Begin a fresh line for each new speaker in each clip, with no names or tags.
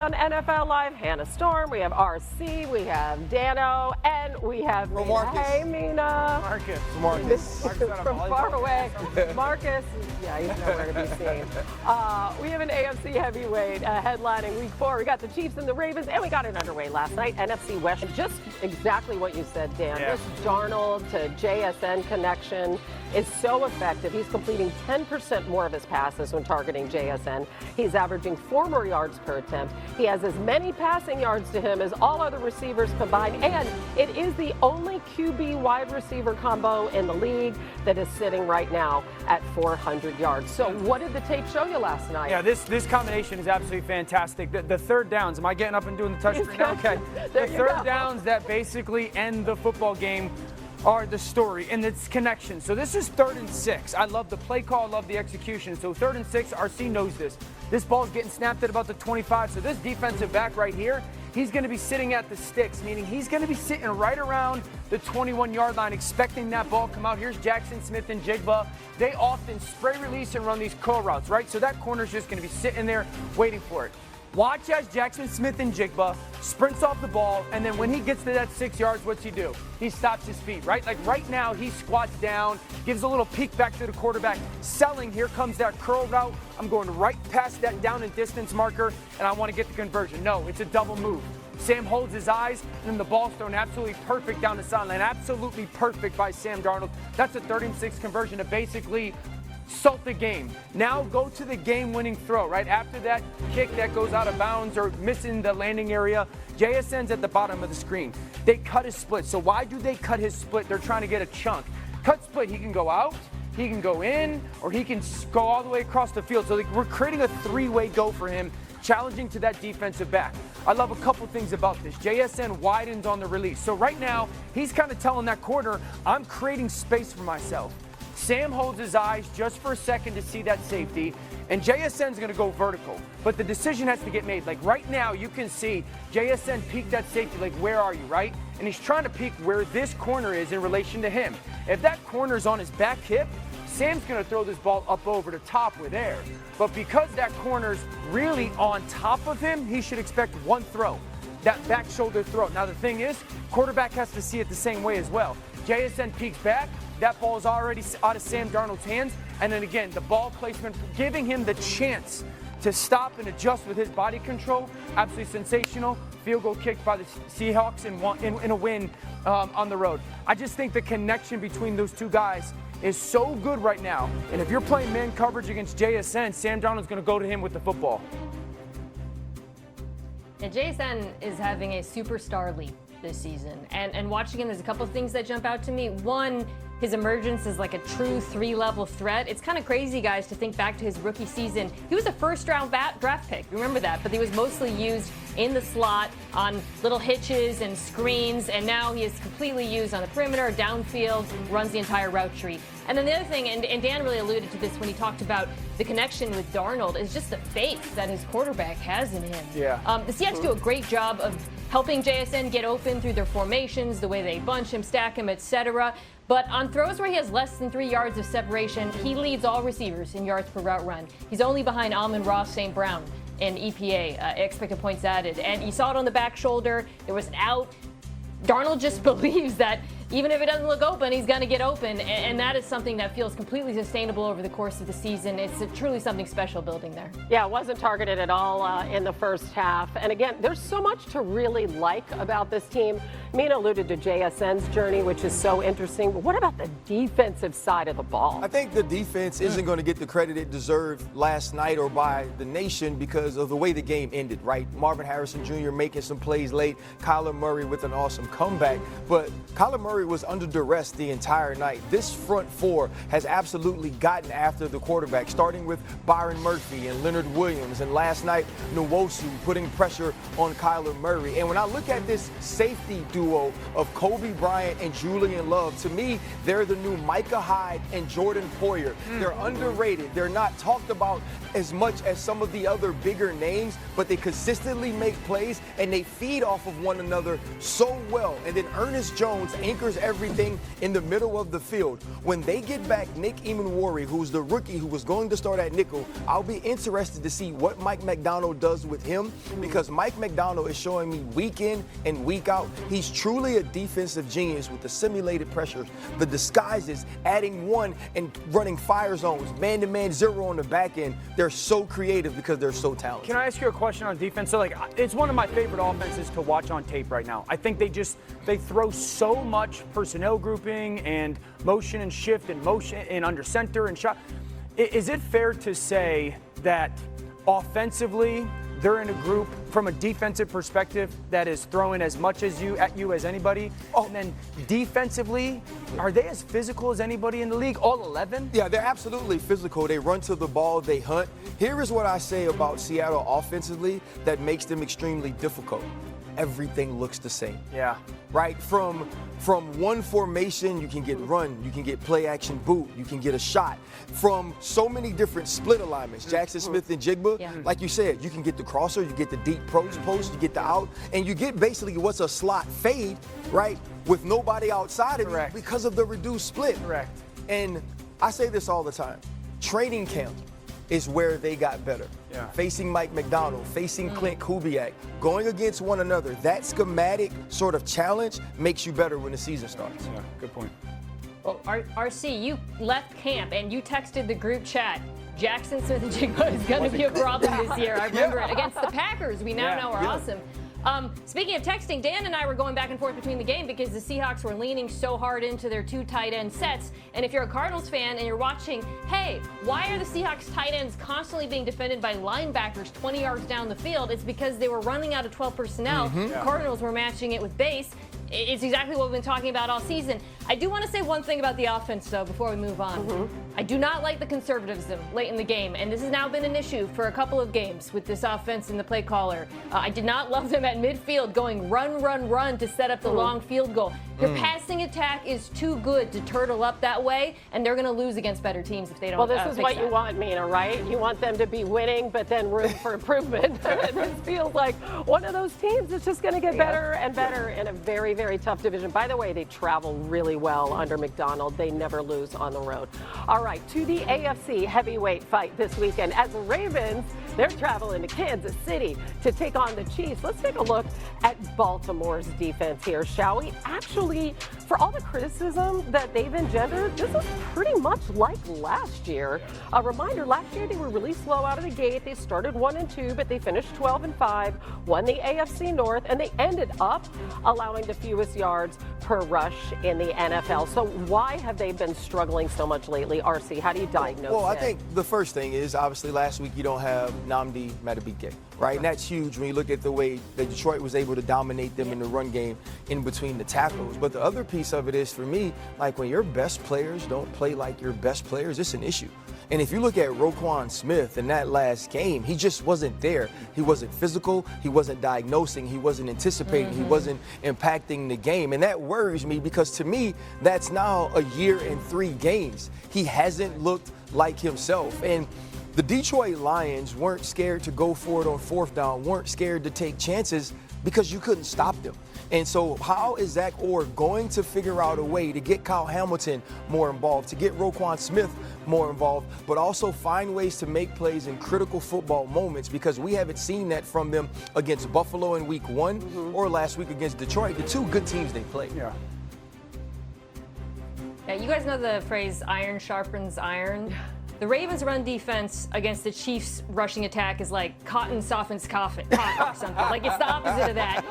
On NFL Live, Hannah Storm, we have RC, we have Dano, and we have Mina.
Marcus.
Hey, Mina.
Marcus.
From far away. Marcus, yeah, he's nowhere to be seen. We have an AFC heavyweight headlining Week 4. We got the Chiefs and the Ravens, and we got it underway last night. NFC West, just exactly what you said, Dan.
Yeah.
This Darnold to JSN connection is so effective. He's completing 10% more of his passes when targeting JSN. He's averaging 4 more yards per attempt. He has as many passing yards to him as all other receivers combined, and it is the only QB wide receiver combo in the league that is sitting right now at 400 yards. So what did the tape show you last night?
Yeah, this combination is absolutely fantastic. The third downs, am I getting up and doing the touch screen now? Okay. The third downs that basically end the football game are the story, and it's connection. So this is 3rd and 6. I love the play call, I love the execution. So 3rd and 6, RC knows this. This ball's getting snapped at about the 25. So this defensive back right here, he's going to be sitting at the sticks, meaning he's going to be sitting right around the 21-yard line, expecting that ball come out. Here's Jackson Smith and Jigba. They often spray release and run these curl routes, right? So that corner's just going to be sitting there waiting for it. Watch as Jackson Smith and Jigba sprints off the ball, and then when he gets to that 6 yards, what's he do? He stops his feet, right? Like right now, he squats down, gives a little peek back to the quarterback, selling, here comes that curl route. I'm going right past that down and distance marker, and I want to get the conversion. No, it's a double move. Sam holds his eyes, and then the ball's thrown absolutely perfect down the sideline. Absolutely perfect by Sam Darnold. That's a 3rd and 6 conversion to basically salt the game. Now go to the game-winning throw, right? After that kick that goes out of bounds or missing the landing area, JSN's at the bottom of the screen. They cut his split. So why do they cut his split? They're trying to get a chunk. Cut split, he can go out, he can go in, or he can go all the way across the field. So we're creating a 3-way go for him, challenging to that defensive back. I love a couple things about this. JSN widens on the release. So right now, he's kind of telling that corner, I'm creating space for myself. Sam holds his eyes just for a second to see that safety, and JSN's going to go vertical. But the decision has to get made. Like right now, you can see JSN peek that safety, like where are you, right? And he's trying to peek where this corner is in relation to him. If that corner's on his back hip, Sam's going to throw this ball up over the top with air. But because that corner's really on top of him, he should expect one throw, that back shoulder throw. Now the thing is, quarterback has to see it the same way as well. JSN peeks back, that ball is already out of Sam Darnold's hands, and then again, the ball placement, giving him the chance to stop and adjust with his body control, absolutely sensational. Field goal kicked by the Seahawks in a win on the road. I just think the connection between those two guys is so good right now, and if you're playing man coverage against JSN, Sam Darnold's going to go to him with the football.
And JSN is having a superstar leap this season. And watching him, there's a couple of things that jump out to me. One, his emergence is like a true 3-level threat. It's kind of crazy, guys, to think back to his rookie season. He was a first-round draft pick. Remember that. But he was mostly used in the slot on little hitches and screens. And now he is completely used on the perimeter, downfield, runs the entire route tree. And then the other thing, and Dan really alluded to this when he talked about the connection with Darnold, is just the faith that his quarterback has in him.
Yeah.
The Seahawks do a great job of helping JSN get open through their formations, the way they bunch him, stack him, etc. But on throws where he has less than 3 yards of separation, he leads all receivers in yards per route run. He's only behind Amon-Ross St. Brown in EPA, expected points added. And you saw it on the back shoulder. There was an out. Darnold just believes that even if it doesn't look open, he's going to get open. And that is something that feels completely sustainable over the course of the season. It's truly something special building there.
Yeah, it wasn't targeted at all in the first half. And again, there's so much to really like about this team. Mina alluded to JSN's journey, which is so interesting. But what about the defensive side of the ball?
I think the defense isn't going to get the credit it deserved last night or by the nation because of the way the game ended, right? Marvin Harrison Jr. making some plays late, Kyler Murray with an awesome comeback. But Kyler Murray was under duress the entire night. This front four has absolutely gotten after the quarterback, starting with Byron Murphy and Leonard Williams, and last night, Nwosu putting pressure on Kyler Murray. And when I look at this safety duo of Kobe Bryant and Julian Love, to me, they're the new Micah Hyde and Jordan Poyer. They're underrated. They're not talked about as much as some of the other bigger names, but they consistently make plays and they feed off of one another so well. And then Ernest Jones anchors anchors everything in the middle of the field. When they get back Nick Eamon-Warry, who's the rookie who was going to start at nickel, I'll be interested to see what Mike Macdonald does with him, because Mike Macdonald is showing me week in and week out, he's truly a defensive genius with the simulated pressures, the disguises, adding one and running fire zones, man-to-man zero on the back end. They're so creative because they're so talented.
Can I ask you a question on defense? So, it's one of my favorite offenses to watch on tape right now. I think they throw so much personnel grouping and motion and shift and motion and under center and shot. Is it fair to say that offensively they're in a group from a defensive perspective that is throwing as much at you as anybody? Oh. And then defensively, are they as physical as anybody in the league, all 11?
Yeah, they're absolutely physical. They run to the ball, they hunt. Here is what I say about Seattle offensively that makes them extremely difficult. Everything looks the same.
Yeah.
Right? From one formation, you can get run, you can get play action boot, you can get a shot. From so many different split alignments, Jackson Smith and Jigba, like you said, you can get the crosser, you get the deep post, you get the out, and you get basically what's a slot fade, right? With nobody outside of you because of the reduced split.
Correct.
And I say this all the time. Training camp is where they got better.
Yeah.
Facing Mike Macdonald, facing Clint Kubiak, going against one another. That schematic sort of challenge makes you better when the season starts.
Yeah, good point.
Well, RC, you left camp and you texted the group chat, Jackson Smith and Jigba is going to be a problem this year. I remember it against the Packers. We now know are awesome. Speaking of texting, Dan and I were going back and forth between the game because the Seahawks were leaning so hard into their two tight end sets. And if you're a Cardinals fan and you're watching, hey, why are the Seahawks tight ends constantly being defended by linebackers 20 yards down the field? It's because they were running out of 12 personnel. The Cardinals were matching it with base. It's exactly what we've been talking about all season. I do want to say one thing about the offense, though, before we move on. I do not like the conservatism late in the game, and this has now been an issue for a couple of games with this offense and the play caller. I did not love them at midfield going run, run, run to set up the long field goal. Your passing attack is too good to turtle up that way, and they're going to lose against better teams if they don't.
Well, this is
fix
what
that.
you want, Mina, right? You want them to be winning, but then room for improvement. This feels like one of those teams that's just going to get better and better in a very, very tough division. By the way, they travel really well under McDonald. They never lose on the road. All right, to the AFC heavyweight fight this weekend. As the Ravens, they're traveling to Kansas City to take on the Chiefs. Let's take a look at Baltimore's defense here, shall we? Actually, for all the criticism that they've engendered, this is pretty much like last year. A reminder, last year they were really slow out of the gate. They started 1-2, but they finished 12-5, won the AFC North, and they ended up allowing the fewest yards per rush in the NFL. So why have they been struggling so much lately? RC, how do you diagnose
Well, I
it?
think the first thing is, obviously, last week you don't have Nnamdi Madubuike, right? And that's huge when you look at the way that Detroit was able to dominate them in the run game in between the tackles. But the other piece of it is, for me, like when your best players don't play like your best players, it's an issue. And if you look at Roquan Smith in that last game, he just wasn't there. He wasn't physical. He wasn't diagnosing. He wasn't anticipating. He wasn't impacting the game. And that worries me because, to me, that's now a year and 3 games. He hasn't looked like himself. And the Detroit Lions weren't scared to go for it on 4th down, weren't scared to take chances because you couldn't stop them. And so how is Zach Orr going to figure out a way to get Kyle Hamilton more involved, to get Roquan Smith more involved, but also find ways to make plays in critical football moments, because we haven't seen that from them against Buffalo in week 1 or last week against Detroit, the two good teams they played.
Yeah.
Yeah, you guys know the phrase iron sharpens iron? The Ravens' run defense against the Chiefs' rushing attack is like cotton softens cotton or something. Like, it's the opposite of that.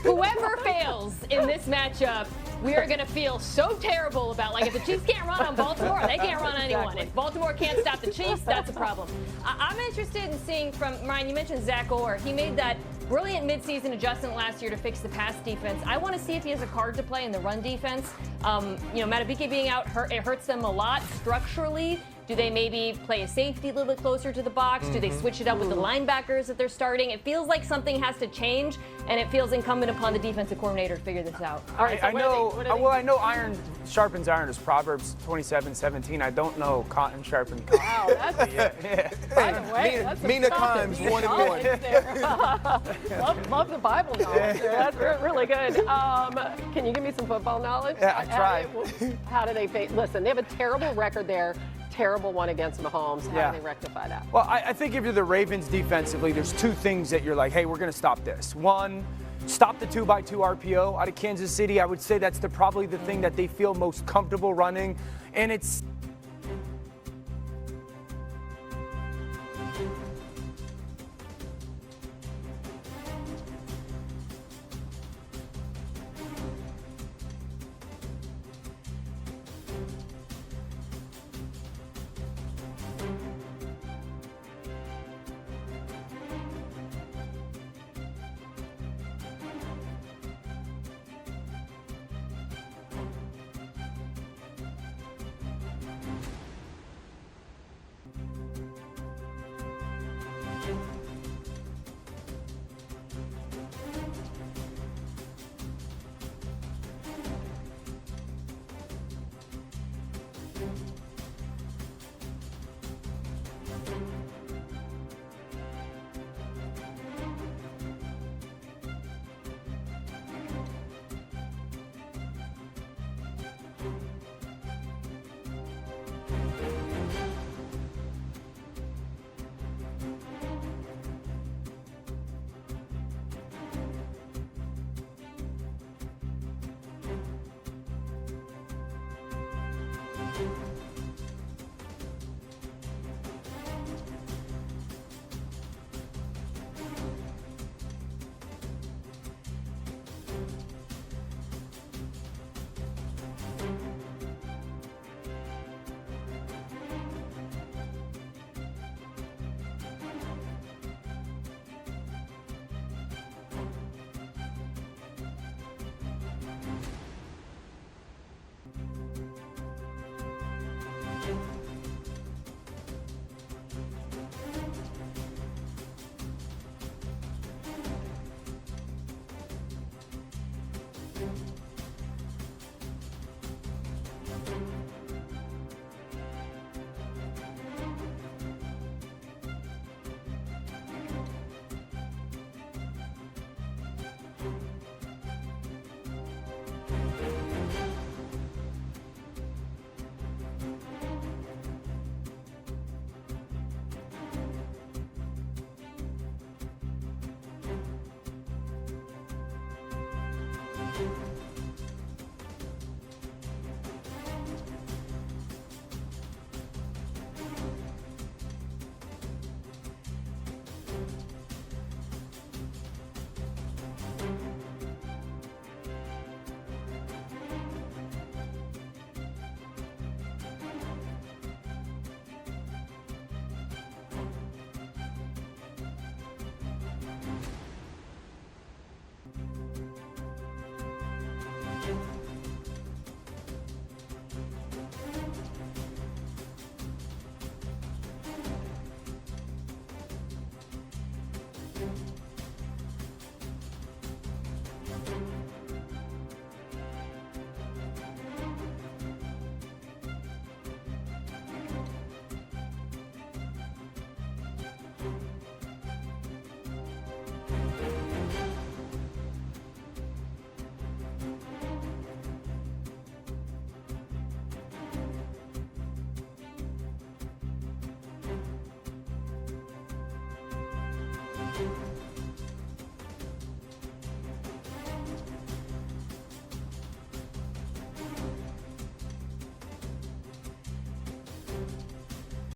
Whoever fails in this matchup, we are going to feel so terrible about, like, if the Chiefs can't run on Baltimore, they can't run on anyone. If Baltimore can't stop the Chiefs, that's a problem. I'm interested in seeing from, Ryan, you mentioned Zach Orr. He made that brilliant midseason adjustment last year to fix the pass defense. I want to see if he has a card to play in the run defense. Madubuike being out, it hurts them a lot structurally. Do they maybe play a safety a little bit closer to the box? Do they switch it up with the linebackers that they're starting? It feels like something has to change, and it feels incumbent upon the defensive coordinator to figure this out.
All right, so
I know iron sharpens iron is Proverbs 27:17. I don't know cotton sharpens cotton.
Wow, that's by the way, that's
Mina
some
Kimes, 1-1.
Love the Bible knowledge there. That's really good. Can you give me some football knowledge?
Yeah, I tried.
How do they face? Listen, they have a terrible record there. Terrible one against Mahomes. How do they rectify that?
Well, I think if you're the Ravens defensively, there's two things that you're like, hey, we're going to stop this. One, stop the 2x2 RPO out of Kansas City. I would say that's probably the thing that they feel most comfortable running. And it's
you.